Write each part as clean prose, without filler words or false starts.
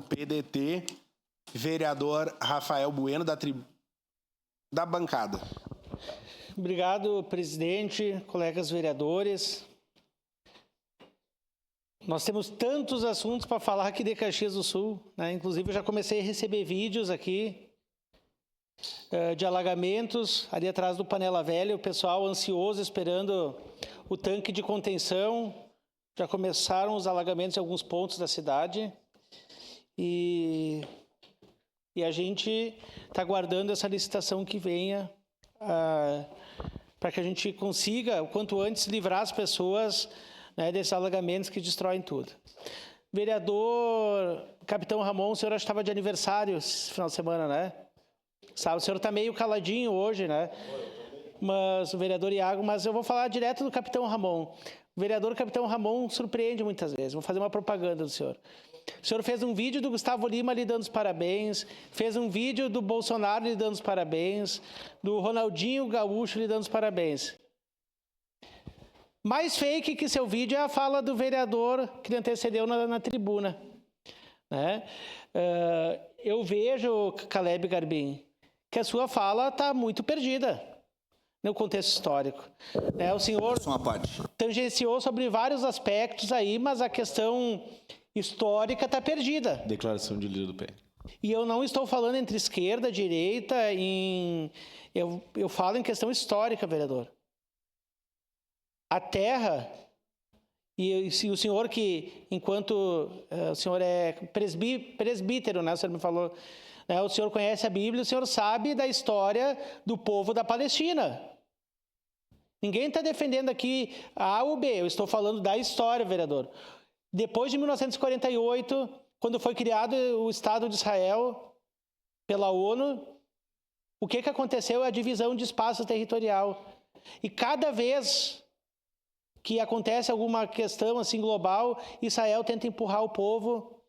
PDT, vereador Rafael Bueno, da bancada. Obrigado, presidente, colegas vereadores. Nós temos tantos assuntos para falar aqui de Caxias do Sul, né? Inclusive, eu já comecei a receber vídeos aqui de alagamentos, ali atrás do Panela Velha, o pessoal ansioso esperando o tanque de contenção. Já começaram os alagamentos em alguns pontos da cidade e a gente está aguardando essa licitação que venha para que a gente consiga, o quanto antes, livrar as pessoas, né, desses alagamentos que destroem tudo. Vereador Capitão Ramon, o senhor estava de aniversário esse final de semana, né? Sabe, o senhor está meio caladinho hoje, né? Mas o vereador Iago, mas eu vou falar direto do Capitão Ramon. O vereador Capitão Ramon surpreende muitas vezes. Vou fazer uma propaganda do senhor. O senhor fez um vídeo do Gustavo Lima lhe dando os parabéns, fez um vídeo do Bolsonaro lhe dando os parabéns, do Ronaldinho Gaúcho lhe dando os parabéns. Mais fake que seu vídeo é a fala do vereador que lhe antecedeu na tribuna, né? Eu vejo, Caleb Garbim, que a sua fala está muito perdida no contexto histórico. O senhor tangenciou sobre vários aspectos aí, mas a questão histórica está perdida. Declaração de líder do PL. E eu não estou falando entre esquerda, direita, eu falo em questão histórica, vereador. A terra, e o senhor que, enquanto o senhor é presbítero, né, o senhor me falou, né, o senhor conhece a Bíblia, o senhor sabe da história do povo da Palestina. Ninguém está defendendo aqui A ou B, eu estou falando da história, vereador. Depois de 1948, quando foi criado o Estado de Israel pela ONU, o que aconteceu é a divisão de espaço territorial. E cada vez que acontece alguma questão assim global, Israel tenta empurrar o povo,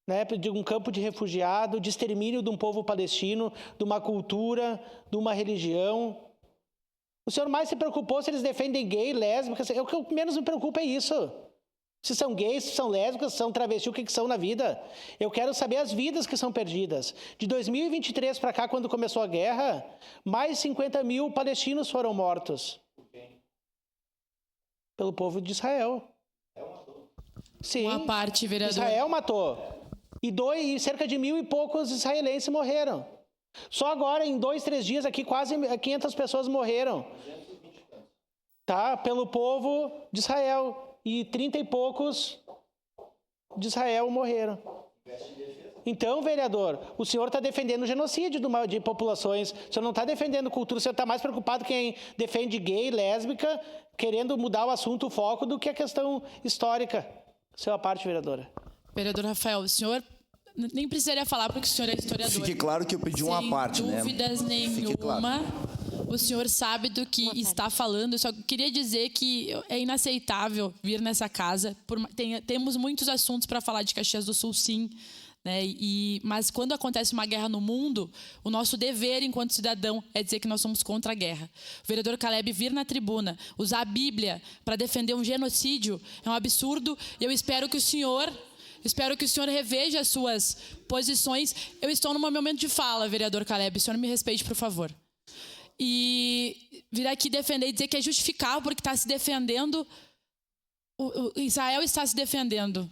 né, de um campo de refugiado, de extermínio de um povo palestino, de uma cultura, de uma religião. O senhor mais se preocupou se eles defendem gay, lésbicas. O que menos me preocupa é isso. Se são gays, se são lésbicas, se são travestis, o que são na vida. Eu quero saber as vidas que são perdidas. De 2023 para cá, quando começou a guerra, mais de 50 mil palestinos foram mortos. Pelo povo de Israel. Sim. Uma parte, vereador. Israel matou. E cerca de 1.000 e poucos israelenses morreram. Só agora, em 2, 3 dias, aqui quase 500 pessoas morreram. Tá? Pelo povo de Israel. E 30 e poucos de Israel morreram. Então, vereador, o senhor está defendendo o genocídio de populações. O senhor não está defendendo cultura. O senhor está mais preocupado quem defende gay, lésbica, querendo mudar o assunto, o foco, do que a questão histórica. Sua parte, vereadora. Vereador Rafael, o senhor nem precisaria falar porque o senhor é historiador. Fique claro que eu pedi uma parte, né? Sem dúvidas nenhuma. Claro. O senhor sabe do que está falando. Eu só queria dizer que é inaceitável vir nessa casa. Temos muitos assuntos para falar de Caxias do Sul, sim. Né? Mas quando acontece uma guerra no mundo, o nosso dever enquanto cidadão é dizer que nós somos contra a guerra. O vereador Caleb vir na tribuna, usar a Bíblia para defender um genocídio é um absurdo. E eu espero que o senhor reveja as suas posições. Eu estou no meu momento de fala, vereador Caleb. O senhor me respeite, por favor. E vir aqui defender e dizer que é justificável porque está se defendendo. Israel está se defendendo.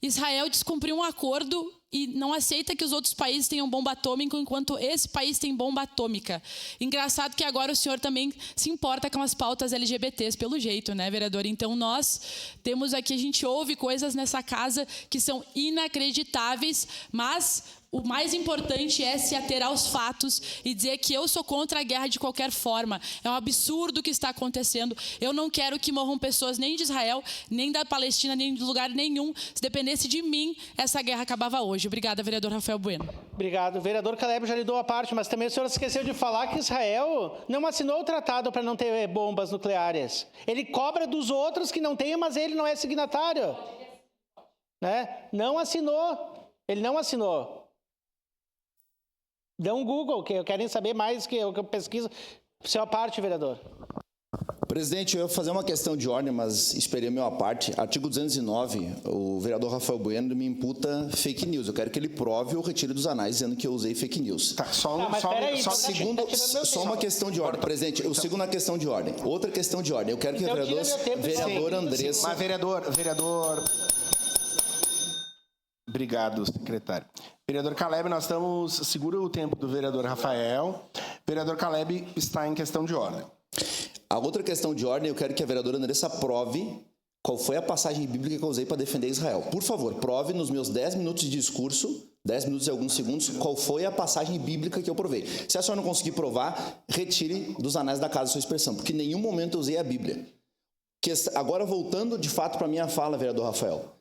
Israel descumpriu um acordo e não aceita que os outros países tenham bomba atômica enquanto esse país tem bomba atômica. Engraçado que agora o senhor também se importa com as pautas LGBTs, pelo jeito, né, vereador? Então nós temos aqui, a gente ouve coisas nessa casa que são inacreditáveis, mas o mais importante é se ater aos fatos e dizer que eu sou contra a guerra de qualquer forma. É um absurdo o que está acontecendo. Eu não quero que morram pessoas nem de Israel, nem da Palestina, nem de lugar nenhum. Se dependesse de mim, essa guerra acabava hoje. Obrigada, vereador Rafael Bueno. Obrigado. O vereador Caleb já lhe dou a parte, mas também o senhor esqueceu de falar que Israel não assinou o tratado para não ter bombas nucleares. Ele cobra dos outros que não têm, mas ele não é signatário. Né? Não assinou. Ele não assinou. Dê um Google, que querem saber mais que eu pesquiso. Sua parte, vereador. Presidente, eu ia fazer uma questão de ordem, mas esperei a minha parte. Artigo 209, o vereador Rafael Bueno me imputa fake news. Eu quero que ele prove ou retire dos anais dizendo que eu usei fake news. Tá, Só uma questão de ordem. Presidente, eu sigo na questão de ordem. Outra questão de ordem. Eu quero que o vereador Andressa... Mas, vereador... Obrigado, secretário. Vereador Caleb, nós estamos... Segura o tempo do vereador Rafael. Vereador Caleb está em questão de ordem. A outra questão de ordem, eu quero que a vereadora Andressa prove qual foi a passagem bíblica que eu usei para defender Israel. Por favor, prove nos meus 10 minutos de discurso, 10 minutos e alguns segundos, qual foi a passagem bíblica que eu provei. Se a senhora não conseguir provar, retire dos anais da casa a sua expressão, porque em nenhum momento eu usei a Bíblia. Agora, voltando de fato para a minha fala, vereador Rafael.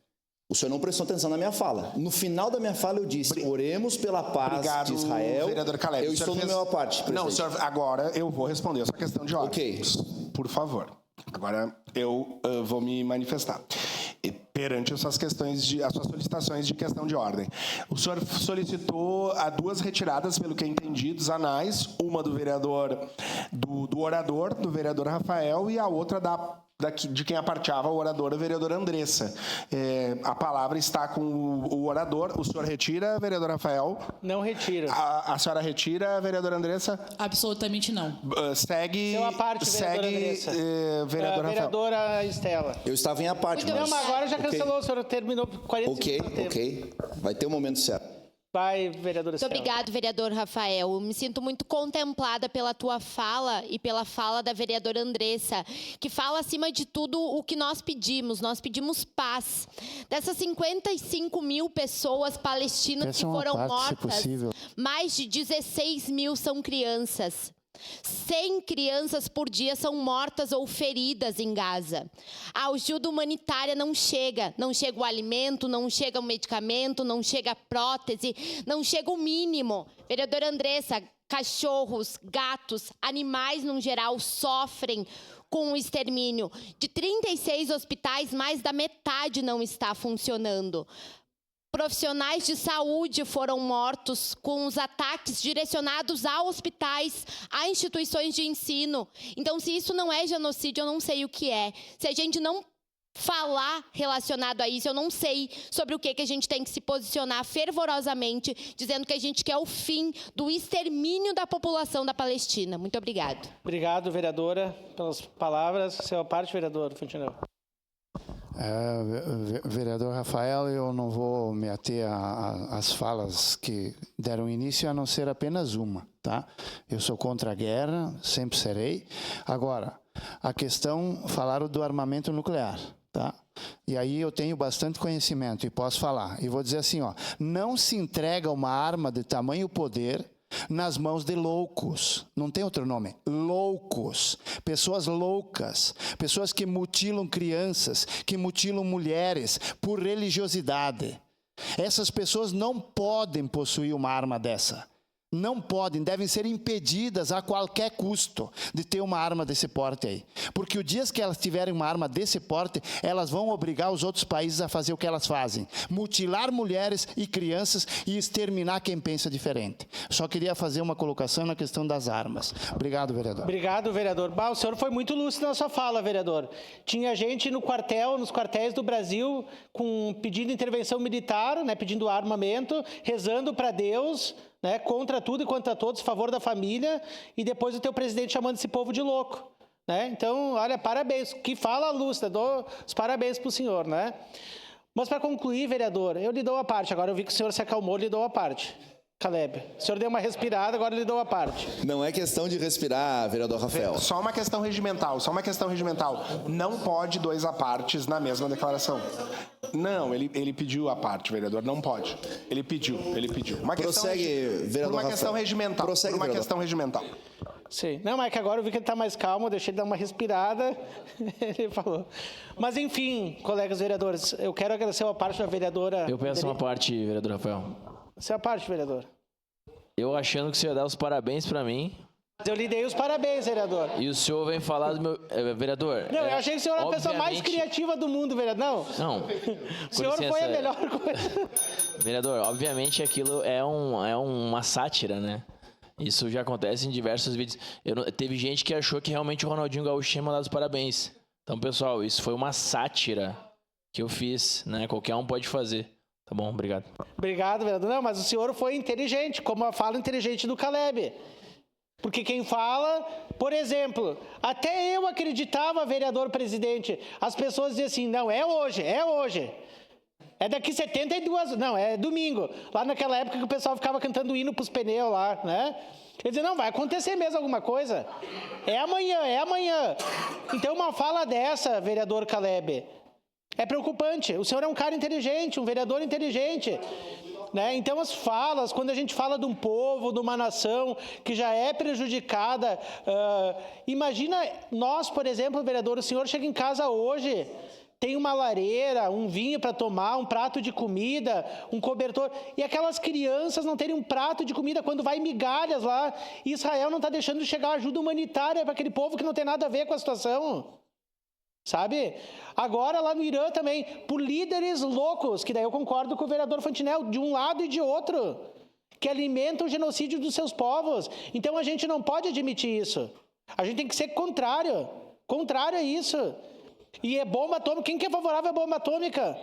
O senhor não prestou atenção na minha fala. No final da minha fala eu disse, oremos pela paz de Israel. Vereador Caleb. Eu estou no meu parte, presidente. Não, senhor, agora eu vou responder a sua questão de ordem. Ok. Por favor. Agora eu vou me manifestar. E perante as suas solicitações de questão de ordem. O senhor solicitou a 2 retiradas, pelo que eu entendi, dos anais. Uma do vereador, do orador, do vereador Rafael, e a outra de quem aparteava o orador, a vereadora Andressa. A palavra está com o orador. O senhor retira, vereador Rafael? Não retiro. A senhora retira, vereadora Andressa? Absolutamente não. Segue. Seu a parte, vereadora Andressa. Vereador Rafael. Vereadora Estela. Eu estava em a parte, Não, mas agora já cancelou, o senhor terminou 40 segundos. Ok. Vai ter o momento certo. Vai, vereadora Muito Estela. obrigado, vereador Rafael. Eu me sinto muito contemplada pela tua fala e pela fala da vereadora Andressa, que fala, acima de tudo, o que nós pedimos. Nós pedimos paz. Dessas 55 mil pessoas palestinas que foram mortas, mais de 16 mil são crianças. 100 crianças por dia são mortas ou feridas em Gaza. A ajuda humanitária não chega o alimento, não chega o medicamento, não chega a prótese, não chega o mínimo. Vereadora Andressa, cachorros, gatos, animais no geral sofrem com o extermínio. De 36 hospitais, mais da metade não está funcionando. Profissionais de saúde foram mortos com os ataques direcionados a hospitais, a instituições de ensino. Então, se isso não é genocídio, eu não sei o que é. Se a gente não falar relacionado a isso, eu não sei sobre o que a gente tem que se posicionar fervorosamente, dizendo que a gente quer o fim do extermínio da população da Palestina. Muito obrigado. Obrigado, vereadora, pelas palavras. Seu parte, vereador Fontenelle. Vereador Rafael, eu não vou me ater às falas que deram início, a não ser apenas uma, tá? Eu sou contra a guerra, sempre serei. Agora, a questão, falaram do armamento nuclear, tá? E aí eu tenho bastante conhecimento e posso falar. E vou dizer assim, ó, não se entrega uma arma de tamanho poder nas mãos de loucos, não tem outro nome, loucos, pessoas loucas, pessoas que mutilam crianças, que mutilam mulheres por religiosidade. Essas pessoas não podem possuir uma arma dessa. Não podem, devem ser impedidas a qualquer custo de ter uma arma desse porte aí. Porque o dia que elas tiverem uma arma desse porte, elas vão obrigar os outros países a fazer o que elas fazem. Mutilar mulheres e crianças e exterminar quem pensa diferente. Só queria fazer uma colocação na questão das armas. Obrigado, vereador. Obrigado, vereador. O senhor foi muito lúcido na sua fala, vereador. Tinha gente no quartel, nos quartéis do Brasil, pedindo intervenção militar, né, pedindo armamento, rezando para Deus, né, contra tudo e contra todos, a favor da família, e depois o teu presidente chamando esse povo de louco. Né? Então, olha, parabéns. Que fala lúcida, dou os parabéns para o senhor. Né? Mas para concluir, vereador, eu lhe dou a parte. Agora eu vi que o senhor se acalmou, lhe dou a parte. Caleb, o senhor deu uma respirada, agora lhe dou a parte. Não é questão de respirar, vereador Rafael. Só uma questão regimental, Não pode 2 apartes na mesma declaração. Não, ele pediu a parte, vereador, não pode. Ele pediu. Prossegue, vereador Por uma questão Rafael. regimental. Prossegue, por uma vereador. questão regimental. Sim. Não, mas é que agora eu vi que ele está mais calmo, deixei ele dar uma respirada, ele falou. Mas, enfim, colegas vereadores, eu quero agradecer a parte da vereadora... Eu peço uma parte, vereador Rafael. Essa é a parte, vereador. Eu achando que o senhor ia dar os parabéns pra mim. Eu lhe dei os parabéns, vereador. E o senhor vem falar do meu... vereador... Não, eu achei que o senhor era a pessoa mais criativa do mundo, vereador. Não. O senhor foi a melhor coisa. Vereador, obviamente aquilo é uma sátira, né? Isso já acontece em diversos vídeos. Teve gente que achou que realmente o Ronaldinho Gaúcho tinha mandado os parabéns. Então, pessoal, isso foi uma sátira que eu fiz, né? Qualquer um pode fazer. Tá bom, obrigado. Obrigado, vereador. Não, mas o senhor foi inteligente, como a fala inteligente do Caleb. Porque quem fala, por exemplo, até eu acreditava, vereador presidente, as pessoas diziam assim, não, é hoje. É daqui 72, não, é domingo. Lá naquela época que o pessoal ficava cantando hino pros pneus lá, né? Ele dizia, não, vai acontecer mesmo alguma coisa. É amanhã. Então uma fala dessa, vereador Caleb, é preocupante. O senhor é um cara inteligente, um vereador inteligente. Né? Então as falas, quando a gente fala de um povo, de uma nação que já é prejudicada, imagina nós, por exemplo, vereador, o senhor chega em casa hoje, tem uma lareira, um vinho para tomar, um prato de comida, um cobertor, e aquelas crianças não terem um prato de comida quando vai migalhas lá, e Israel não está deixando de chegar ajuda humanitária para aquele povo que não tem nada a ver com a situação. Sabe? Agora lá no Irã também, por líderes loucos, que daí eu concordo com o vereador Fantinel, de um lado e de outro, que alimentam o genocídio dos seus povos. Então a gente não pode admitir isso. A gente tem que ser contrário a isso. E é bomba atômica. Quem que é favorável à bomba atômica?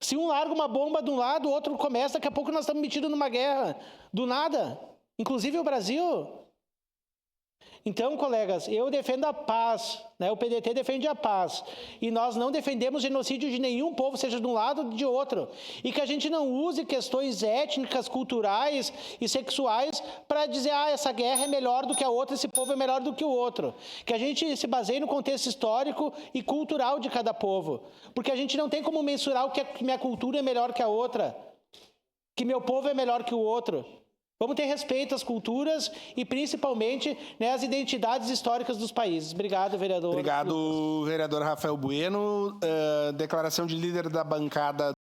Se um larga uma bomba de um lado, o outro começa, daqui a pouco nós estamos metidos numa guerra. Do nada. Inclusive o Brasil. Então, colegas, eu defendo a paz, né? O PDT defende a paz. E nós não defendemos genocídio de nenhum povo, seja de um lado ou de outro. E que a gente não use questões étnicas, culturais e sexuais para dizer, essa guerra é melhor do que a outra, esse povo é melhor do que o outro. Que a gente se baseie no contexto histórico e cultural de cada povo. Porque a gente não tem como mensurar o que minha cultura é melhor que a outra, que meu povo é melhor que o outro. Vamos ter respeito às culturas e, principalmente, né, às identidades históricas dos países. Obrigado, vereador. Obrigado, vereador Rafael Bueno. Declaração de líder da bancada